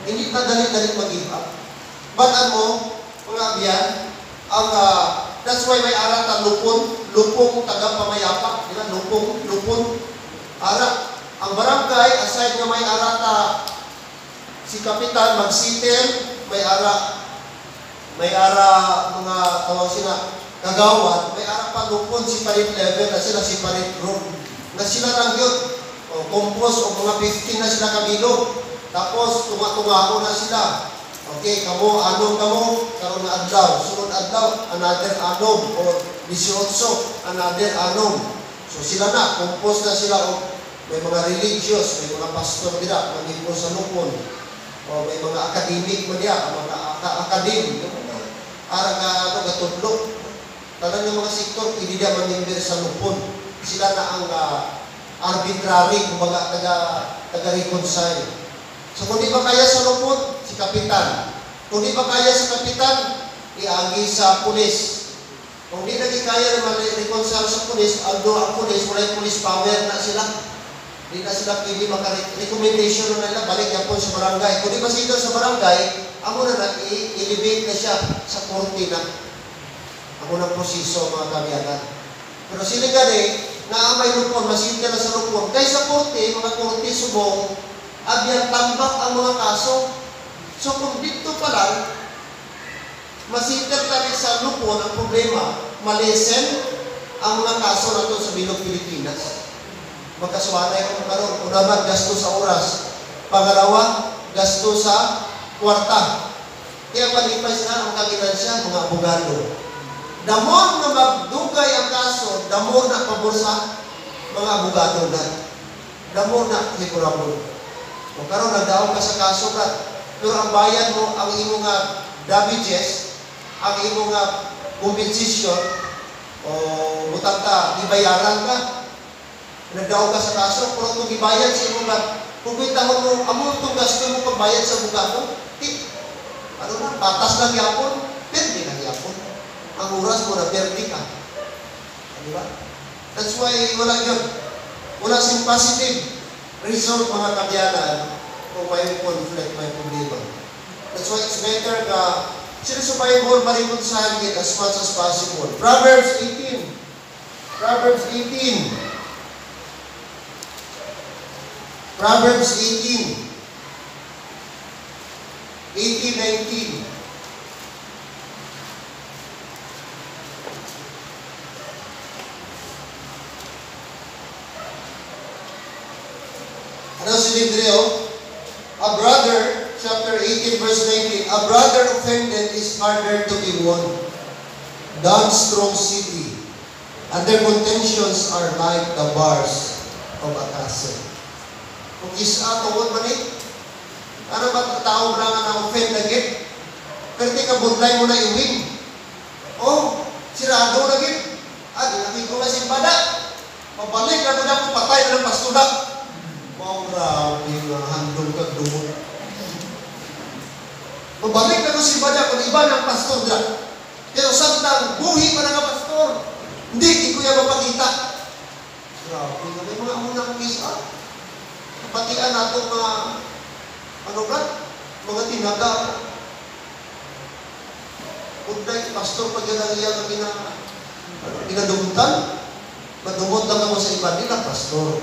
Hindi na dali-dali mag-give up. Bataan mo, mga abyan, that's why may arata lupong taga-pamayapa, di ba? Lupon. Ara, ang barangay, aside nga may arata, si kapitan mag-settle, may ara mga tawag sila, kagawad, may ara pa lupon si parit level, na sila si parit room. Na sila lang yun, compose o mga 15 na sila kabilog. Tapos, tunga-tunga na sila. Okay, kamo, anong kamo, karon na adlaw. Sunod adlaw, another anom. O 18, another anom. So sila na, compose na sila. May mga religious, may mga pastor nila, maging sa lupon. O may mga academic mo niya, mga academic. Para nga, gatudlo. Talang yung mga sektor, hindi niya manimber sa lupon. Sila na ang arbitrary, kumbaga taga-reconcile. So kung di ba kaya sa lupon, si kapitan. Kung di ba kaya sa kapitan, iagi sa pulis. Kung di naging kaya naman reconcile sa pulis, ang pulis, wala police power na sila. Di na sila pili maka-recommendation na nila, balik yan po sa barangay. Kung di ba sila sa barangay, amo na i-elevate na siya sa korte na. Amo na proseso mga kamiyanan. Pero sila gani, na may lupon, masinta na sa lupon. Kaya sa korte, mga korte subong, abyan tambak ang mga kaso. So kung dito pa lang, masinter tayo sa lupon ang problema, malesen ang mga kaso na ito sa Bilog Pilipinas. Magkasuanay kung karoon. Unaman, gasto sa oras. Pangalawa, gasto sa kwarta. Kaya palipay na ang kaginansya, mga abogado. Damon na magdugay ang kaso, damon na pabor sa mga abogado na. Damon na hipurabon. O karon nagdaog ka sa kaso ka, pero ang bayad mo, ang imo nga damages, ang imo nga compensation, o butang ka, ibayaran ka. Nagdaog ka sa kaso, pero kung ibayad sa imo nga, kung kitahon mo, amo itong gasto mo pagbayad sa bugato, ano na, patas lang yapon, pwede lang yapon. Ang oras mo na, pwede ka. Diba? That's why wala yun. Wala siyang positive result mga kabyanan kung may conflict, may problema. That's why it's better ka sinusubay mo marimod sa hangin as much as possible. Proverbs 18. Proverbs 18. Proverbs 18. 18:19. Ano si Libreo? A brother, chapter 18, verse 19, a brother offended is harder to be won than strong city, and their contentions are like the bars of a castle. Kung isa, tungkol man ano ba tao lang na offend lagi? Pero di ka budlay mo na i-win. Oh, sirado lagi. Dinamig ko na simbada. Mabalik na na kung patay na ng pastudak. Grabe nga, handong kagdumot. Mabalik na kung simbada kung iba ng pastor dyan. Pero samtang buhi pa na ng pastor, hindi ko yan mapakita. Grabe nga, may mga unang kisa. Kapatian nato mga mga tinaga. Kunday, pastor, pag yan ang iyang ginadumutan, madumot lang ako sa iba nila, pastor.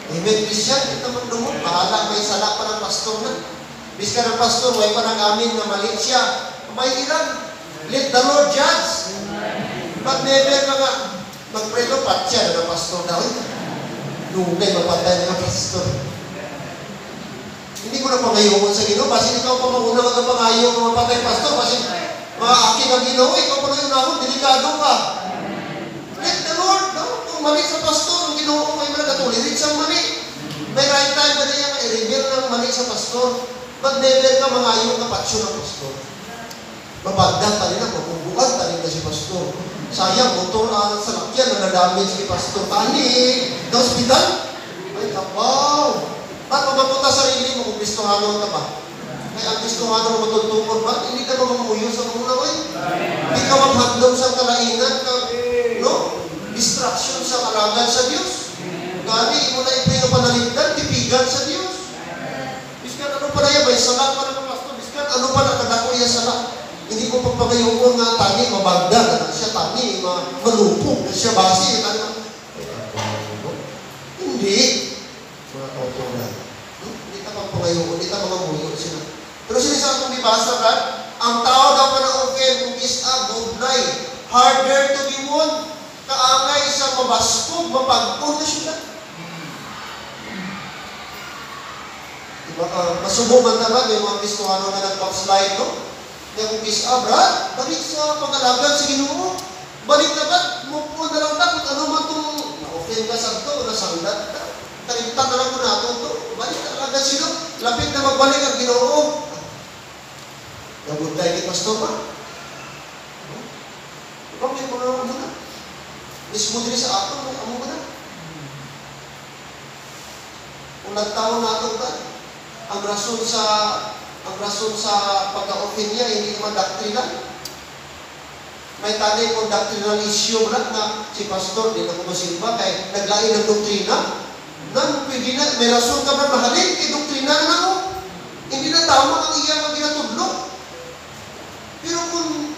Amen, Christian, ito magdumot. Bahala, may sala pa ng pastor na. Bis ka ng pastor, may pa ng amin na mali siya. May ilan. Let the Lord judge. Pag never ka nga, mag-pray patya na ng pastor daw. Lugay, mapatay na ng pastor. Hindi ko na pangayungan sa Ginoo. Basin ikaw pa mauna ka na pangayo ng mapatay pastor. Basin mga aking ang Ginoo, ikaw pa na yung nahon, delikado ka. Let the Lord, no? Kung mali sa pastor, ang Ginoo, may mga katulirit sa mali. May right time ba niya i-reveal ng mali sa pastor? But never ka mangayo na patsyo ng pastor. Mabagdan tayo na, mabubukan tayo na si pastor. Sayang, motor sa lakyan na nadamage si pastor. Tani, na hospital? Ay, kapaw. Ba't mamapunta sarili mo kung gustuhanon ka ba? Kaya ang gustuhanon mo matutungkol ba? Hindi ka mamamuyo sa mga naway. Hindi ka maghandong sa kalainan ka, no? Distraction sa kalagad sa Diyos. Gani, mo na ipay na panaligdan, tipigan sa Diyos. Biskan, ano pa na yan? May salat pa na ng pastor. Biskan, ano pa na kadako yan salat? Hindi ko pagpagayungon nga tani, mabagda na siya tani, malupog na siya basi. Hindi. Mga kautulan. Hindi ka pagpangayungon, hindi ka mga muyo sila. Pero sinasabi kong ibasa ka, ang tao daw pa na offend kung is-a, budlay, harder to be won, kaangay sa mabaskog, mapagpog na siya. Diba? Masubok man naman, may mga Kristohano na nag-backslide, no? Kaya kung is-a, brad, balik sa pangalagan sa Ginoo. Balik na ba? Mukul na lang na kung ano man itong na-offend ka sa ito, nasanglat ka. Kalimtan na lang ko nato ito. Balik na agad sino. Lapit na magbalik ang Ginoo. Nagod tayo kay pastor ba? Bakit mo na naman na? Mismo din sa ato, amo ba na? Kung nagtaon nato ba, ang rason sa pagka-offend niya, hindi naman doktrina. May tanay kung doctrinal issue na si pastor, di na ko masilba, kaya naglain ng doktrina. Nan, pwede na, may rason ka ba mahalin, kay doktrina na ako. Hindi na tama ang iya ang ginatudlo. Pero kung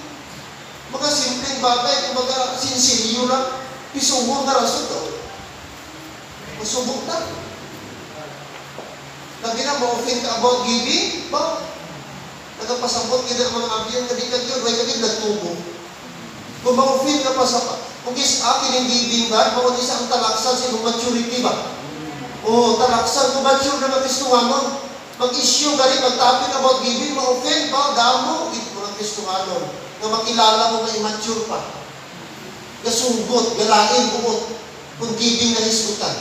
mga simpleng bagay, kung mga sinsilyo lang, pisubok na rason to. Masubok na. Lagi na, ma-offend ka about giving, ba? Nagpasabot, kita ang mga abiyang na di ka yun, may kagin nagtubo. Kung ma-offend ka pa sa, kung is-akin yung giving ba, kung isang talaksan sa maturity ba? O talaksan kung mature na mag-Kristohanon. Mag-issue ka rin, mag-topic about giving, ma-offend ba, damo, mga Kristohanon, na makilala mo na immature pa. Gasugot, galain, buot, kung giving na hisgutan.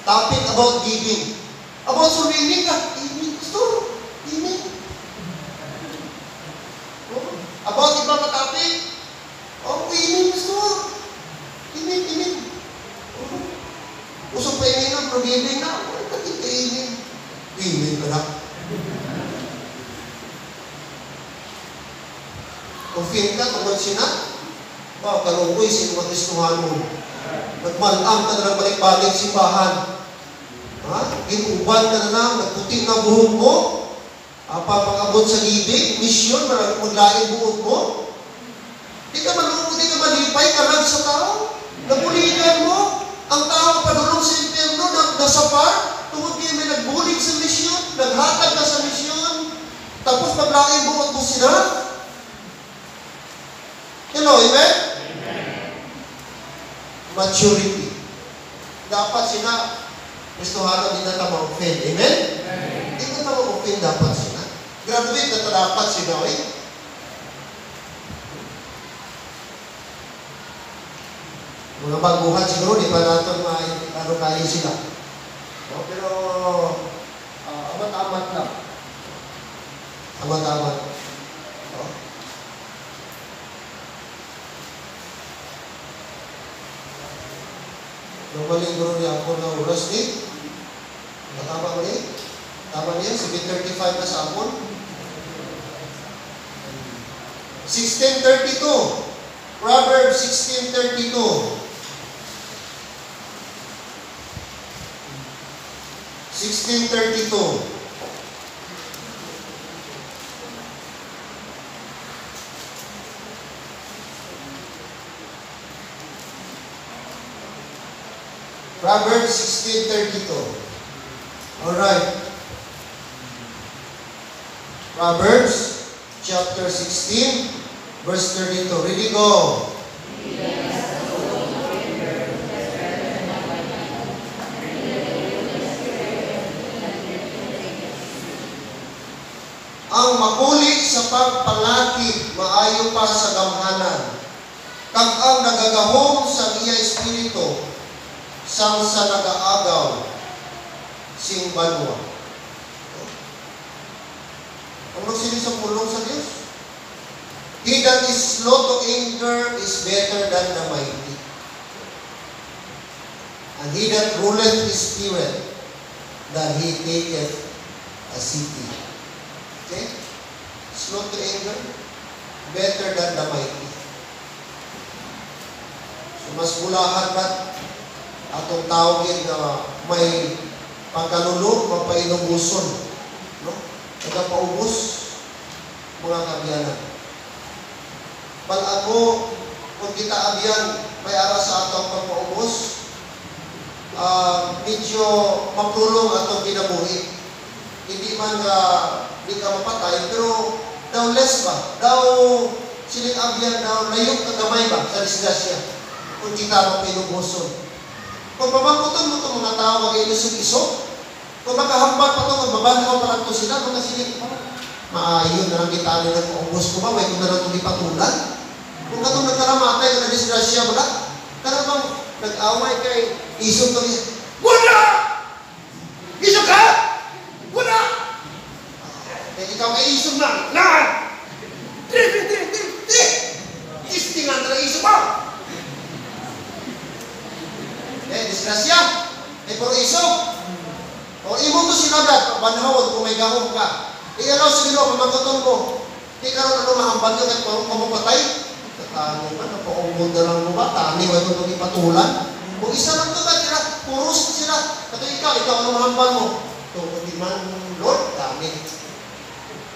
Topic about giving. About swimming ka, imin, pastor. Imin. About ibang topic, imin, pastor. Imin. Usok pa imin na, promibing na. Bakit ka imin? Imin ka na. Offend ka, tungkol sina. Karukoy, sino mag-istuhan mo? Nagmalang ka na lang balik-balik simbahan. Ginuban ka na lang, nagputi na buhok mo. Papag-abot sa libig, misyon, maglain buhok mo. Di ka malungkot, di ka malipay, ka lang sa tao. Nabuligan mo. Ang tao padulong sa impyerno, nasapar. Tungkol kayo may nagbulig sa misyon, naghatag ka sa misyon. Tapos maglain buhok mo sila. Hello, amen? Maturity. Dapat sila, gustuhan din na ma-offend. Amen? Hindi ko ma-offend dapat sila. Graduate na dapat sila, eh. Mga baguhan siguro, di pa natin ano kaya sila. Pero, amat-amat lang. Amat-amat. Normally, guru niya ako na oras ni. Tama ba niya? Tama niya? 7:35 na sa hapon. 16:32. Proverbs 16:32. 16:32. Proverbs 16:32. Alright. Proverbs chapter 16, verse 32. Ready, go. Ang makuli sa pagpalaki, maayo pa sa gamhanan. Kag ang nagagahom sa iya espiritu, sang sa nagaagaw, sing banwa. Ang nagsiling sa pulong sa Diyos. He that is slow to anger is better than the mighty. And he that ruleth his spirit, than he taketh a city. Okay? Slow to anger, better than the mighty. So, mas mulahan ba atong tawagin na may pagkalulog, magpainubuson. No? Nagpaubos, mga kabiyanan. Pag ako, kung kita abyan, may aras sa atong pagpaubos, medyo maprulong atong kinabuhi. Hindi man di ka mapatay, pero daw less ba? Daw siling abyan, daw layok na gamay ba sa disgrasya? Kung kita mapainubuson. Kung pamangkutan mo itong mga tao, mag-ilusog-isog, kung makahambal pa ito, magbabanhaw pa lang ito sila, mga sinig, maayon na lang kita nila kung ubos ko ba, may kung na lang ito patulan. Kung katong nagkaramatay, kung na-disgrasya mo na, karabang nag-away kay isog ito niya, wala! Isog ka! Wala! Eh, ikaw may isog na, lahat! Istingan na isog mo! Disgrasya. Pero isog. O imo to sinagad, banhawon kung may gahom ka. Alaw sa Ginoo pamangkoton mo. Di karon ano mahambal ka kung mamapatay. Tatani man ako ungod na lang mo ba? Tani wa mo ipatulan. Kung isa lang to ba sila, puros sila. Kato ikaw ano mahambal mo? To di man Lord, tani.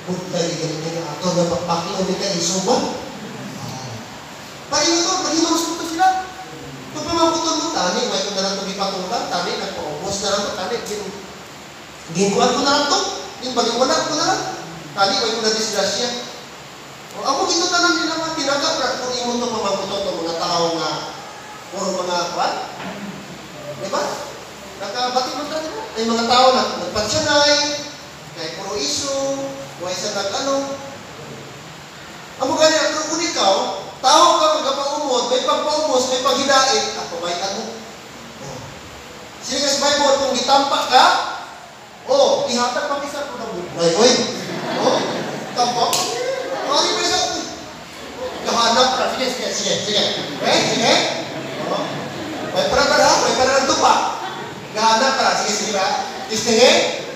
Buddha di ganito ato na pagpakyo ni kay isog mo. Pagino to sila. Kung pamangkuton mo, tani, may kung na lang ito ipatulan, tani, nagpaubos na lang ito, tani, ginkuhan ko na lang ito, baliwala ko na lang, tani, may kung na-disgrasya. O, ako ito tanan nila mga tinagap, kung imo ito pamangkuton ito, mga tao nga, puro mga kwan, di ba? Nakabati mo tayo, may mga tao na nagpansyanay, kay puro iso, may isa nag-ano. Amo ganyan, kung ikaw, tao ka magpapaumod, may pagpaumos, may paghidain, ako may ano. Sige sa Bible, kung gitampak ka, o ihatag pakisan ko na buhay. Oy! Oh, kapag. Mari pa siya. Kahanap ka. Sige. Sige. Oh. May para ha? May para ng tupa. Kahanap ka. Sige ba? Istingin.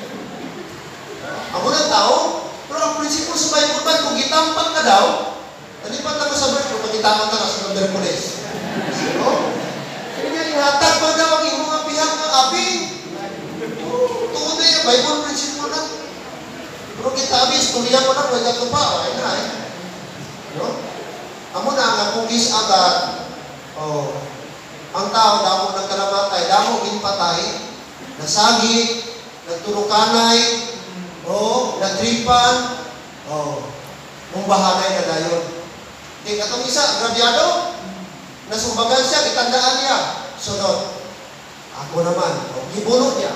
Ako ng tao. Pero ang prinsipyo sa Bible ba, kung itampak ka daw, nalipat ako sa verse, kung itampak ka sa number police. So, kaya ihatag pa daw ang imong apihang ng abing. Tungod na yung Bible prinsipyo na. Pero kita abis, kung iyan mo na, wala ka pa. Ay na eh. No? Amo na ang apugis agad. Oh. Ang tao, damo nagkalamatay, damo ginpatay, nasagi, nagturukanay, nagtripan, mong bahanay na dayon. Di katong isa, agrabyado, nasumbagan siya, itandaan niya, sunod. Ako naman, gibulot niya.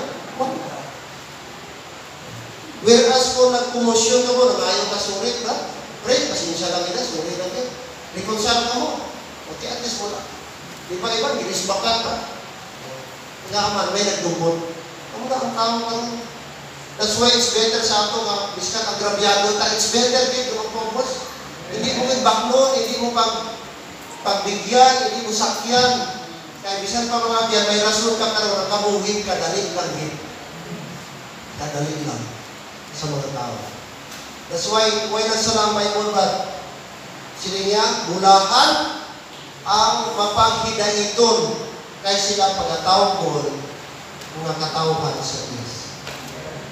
Whereas kung nagkumosyon ka mo, nangayon ka surit ba? Pray, pasensya lang ina, surit lang yan. Reconcile ka mo. Okay, at least mo lang. Di ba iba, ginisbakan ba? Nga man, may nagdumot. Ang mga ang tao ka rin. That's why it's better sa ato nga, miskat agrabyado ta, it's better din kung magpapos. Hindi mo bakno, hindi mo pagbigyan, hindi mo sakyan. Kaya bisan pa mga biyan, may rason ka karoon, kamuhin ka, dalit lang din. Kadalit lang sa mga tao. That's why nagsalang Bible ba? Sila niya, mulahan ang mapaghidahiton kay sila pagkatawag ko mga katawhan sa Diyos.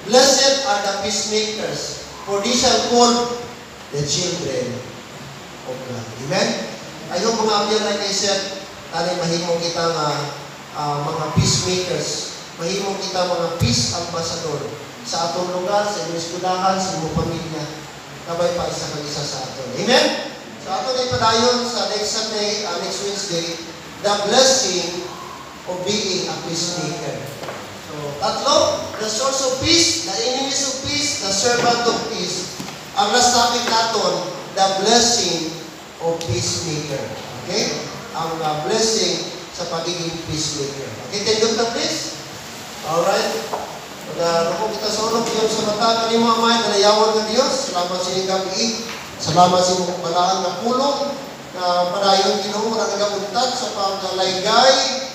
Blessed are the peacemakers, for they shall call the children of God. Amen? Ayaw mga abyan like I said, tanay mahimong kita nga mga peacemakers, mahimong kita mga peace ambassador sa atong lugar, sa inyong eskudahan, sa inyong pamilya, kabay pa isa kang isa sa aton. Amen? So ato na ipadayon sa next Sunday, next Wednesday, the blessing of being a peacemaker. So, tatlo, the source of peace, the enemies of peace, the servant of peace. Ang last topic natin, the blessing of peacemaker. Okay? Ang blessing sa pagiging peacemaker. Okay, tindog na please. Alright. Kung kita sa ulog yun sa mata, kanimo amay, nalayawan ng Diyos. Salamat sa inyong gabi. Salamat sa inyong balaan na pulong na padayon Ginoo na nagabuntag sa paglaygay